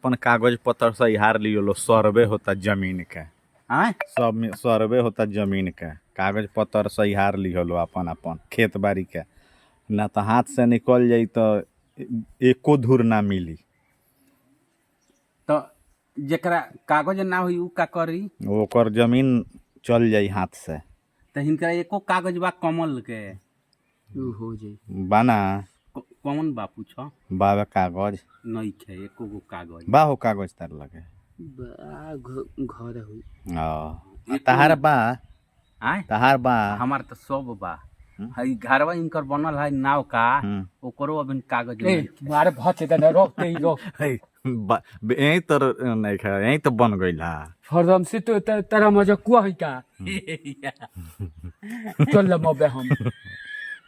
अपन कागज पत्र से हार लियो लो, सर्वे होता जमीन के। सब में सर्वे होता जमीन के, कागज पत्र से हार लियो लो अपन अपन खेत बाड़ी के, ना तो हाथ से निकल जाई तो एको धूर ना मिली। तो जकरा कागज ना हुई उ का करी? ओकर जमीन चल जाई हाथ से। तो हिनका एको कागज बा कमल के उ हो जाई बाना कौन बा पूछो? बाबा कागज नहीं खे एको गो कागज बा हो, कागज तार लगे घर हुई तहार बा? आय तहार बा? हमार तो सब बा। हई घरवा इनकर बनल है नाव का, ओकरो अभी कागज नहीं खे। मारे भच दे रोकते ही रोक यही तो नहीं खा, यही तो बन गई हा। हरदम से तो तेरा मजा कुआ है का चल ले मबे हम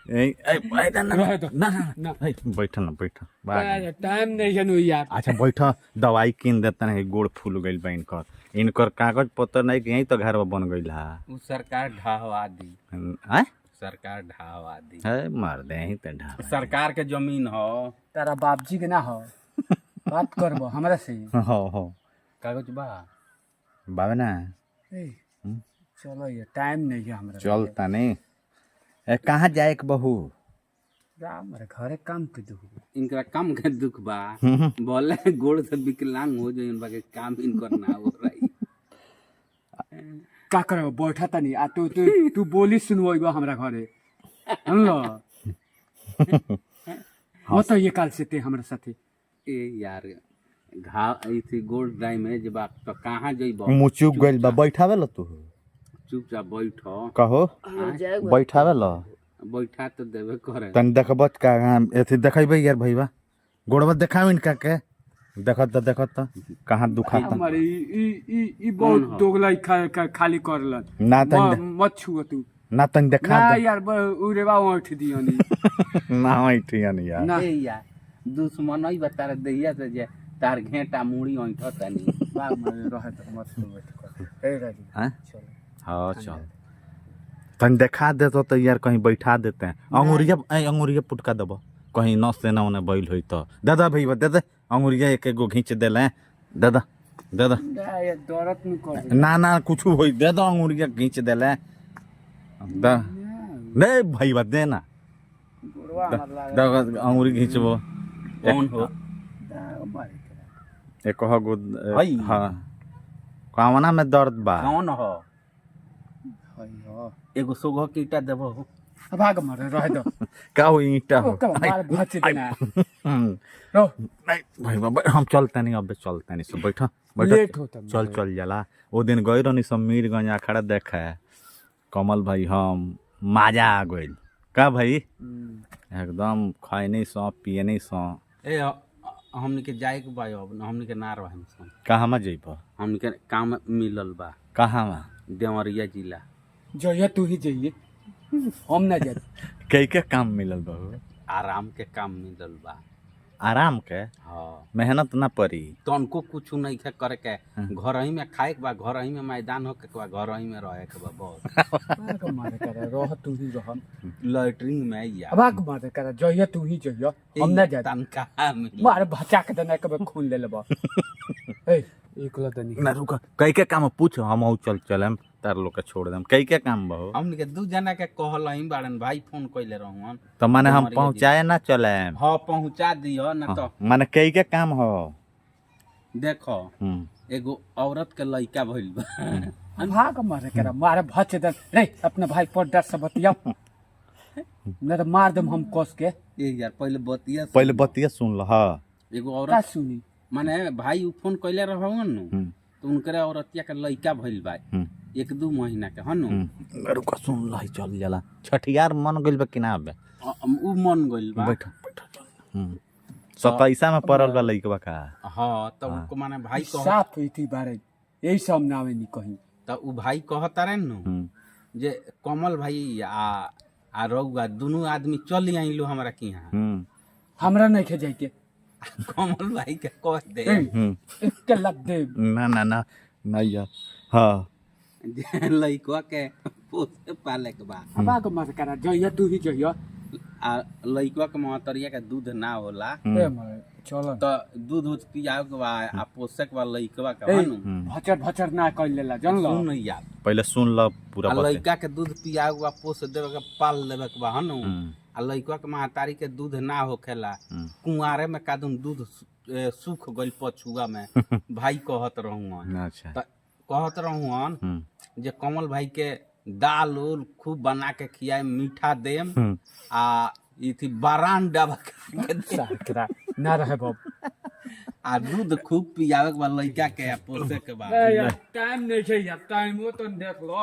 यही रह दो ना ना बैठ ना बैठ। अरे टाइम नहीं है नु यार। अच्छा बैठ, दवाई किन देता है, गोड़ फूल गई बा इनकर। इनकर कागज पत्र नहीं कि यही तो घर बन गई हा। उ सरकार ढावा दी, आय सरकार ढावा दी है मार दे ही तो ढा। सरकार के जमीन हो। तेरा बापजी के ना हो बात करबो हमरा से। हो कागज बा बाबा ना चलो ये टाइम नहीं है हमरा। चलता नहीं कहाँ जाए के बहू? हमारे घरे काम के दू इनका काम के दुख बा, बोले गोड़ से विकलांग हो जाए इनका के काम इनकर ना हो रही। का करबो बैठा तनी आ तू बोली सुनबो हमरा घरे हल्लो हो तो ये काल से ते हमरा साथे। ए यार घाव ऐसे गोड़ डैमेज बा तो कहाँ जइबो? मुचुक गइल बा, बैठावे ल तू चुपचाप बैठो। कहो बैठावे ल बैठा तो देवे करे। तन देखबत का एथी देखैबे यार भईवा, गोड़वा देखाव इनका के, देखत त कहाँ दुखाता। हमारे ई बहुत दोगला खाली करलन ना तन मत छुओ तू ना तन देखा ना दे यार उरेवा उठ दियो नी ना होइठिया नहीं यार। ना ए यार दुश्मन ही बता दैया से जे तार घेटा मुड़ी ओंठता नहीं। बा मारे रहे तो मत कर ए राजी हैं? चल हाँ चल तन देखा देतो तो यार कहीं बैठा देते हैं। अंगुरिया पुटका देबो कहीं नस से ना उन्हें बैल होई तो दादा भईवा दे दे अंगुरिया एक एगो घींच देले दादा दादा। ये दौरत न कर ना कुछ होई दे दो अंगुरिया घींच देले दा नहीं भईवा दे ना गोरवा हमरा लागे दा अंगुरी घींचबो। कौन हो? एक हो गो हई। हाँ कावना में दर्द बा? कौन हो? हई हो एगो सोगो के ईटा देबो। भाग मारे रह दो का हो ईटा हो? ओका मार भच देना रो नहीं भाई हम चलते नहीं, अब चलते नहीं सब बैठो लेट होता चल जाला। वो दिन गई रहनी सब मीरगंज अखाड़ा देखे कमल भाई, हम मजा आ गई का भाई, एकदम खाए नहीं सो पिए नहीं सो। ए हमनी के जाए के बा, अब हमनी के ना रहम सन। कहाँ में जइबो? हमनी के काम मिलल बा कहाँ में? देवरिया जिला। जइया तू ही जइए हम ना जात कई के काम मिलल बहू? आराम के काम मिलल बा। आराम के? हाँ मेहनत ना पड़ी तनको कुछ नहीं खे करे के, घर ही में खाए के बा, घर ही में मैदान होके के बा, घर ही में रहे के बा बस। भाग मारे कर रह तू ही रह लैट्रिन में या भाग मारे कर जइया तू ही जइया हम ना जात तनका मिली। मारे भचा के देना के खून ले लेबा ए एकला तनी ना रुक कई के काम पूछ, हम चलम तार लोग के छोड़ देम। कई के काम बहू? हमनी के दू जना के कहल ही बाड़न भाई, फोन कइले रहन तो माने हम पहुँचाए ना चले? हाँ पहुँचा दियो ना तो। माने कई के काम हो? देखो एगो औरत के लइका भइल बा। भाग मारे कर मारे भच दे रे अपने भाई पर डर से बतिया ना तो मार दम हम कस के। ए यार पहले बतिया सुन ल। हाँ एगो का औरत सुनी माने भाई उ फोन कइले रहन नु, तो उनकरे औरतिया के लइका भइल बा 1-2 महीना के हनु। रुक सुन ल चल जाला। छठियार मन गइल बा कि ना? बे उ मन गइल बा। बैठ 27 में पड़ल बा लइकवा का। हाँ तो उनको माने भाई कह साफ इति बारे यही सब नावे नी कहीं तो उ भाई कहता रहे नु जे कमल भाई आ रउआ दोनों आदमी चल आइलो हमरा के यहाँ। हमरा नहीं खे जाइके कमल भाई के कह दे एक लग दे ना नहीं यार। हाँ लइकवा के पोसे पाले के बा। भाग मारे कर जइया तू ही जइया आ लइकवा के महतरिया के दूध ना होला। ए मारे चलो तो दूध उध पियावे के बा आ पोसे के बा लइकवा के हनु भचर भचर ना कर लेला जान लो सुन यार पहले सुन ल पूरा आ बते लइका के दूध पियावे के बा पोस देवे के पाल लेवे के बा हनु हम्म, आ लइकवा के महतारी के दूध ना होखेला हम्म। कुंवारे में कादुम दूध सूख गइल पछुआ में भाई कहत रहूं अच्छा त कहत रहूं हम्म, जे कमल भाई के दाल उल खूब बना के खियाए मीठा देम हम्म। आ ई थी बारान डाबा के दे साकरा ना रहे बाब आ दूध खूब पियावे के बा लइका के आ पोसे के बा टाइम नहीं है यार टाइम वो तो देख लो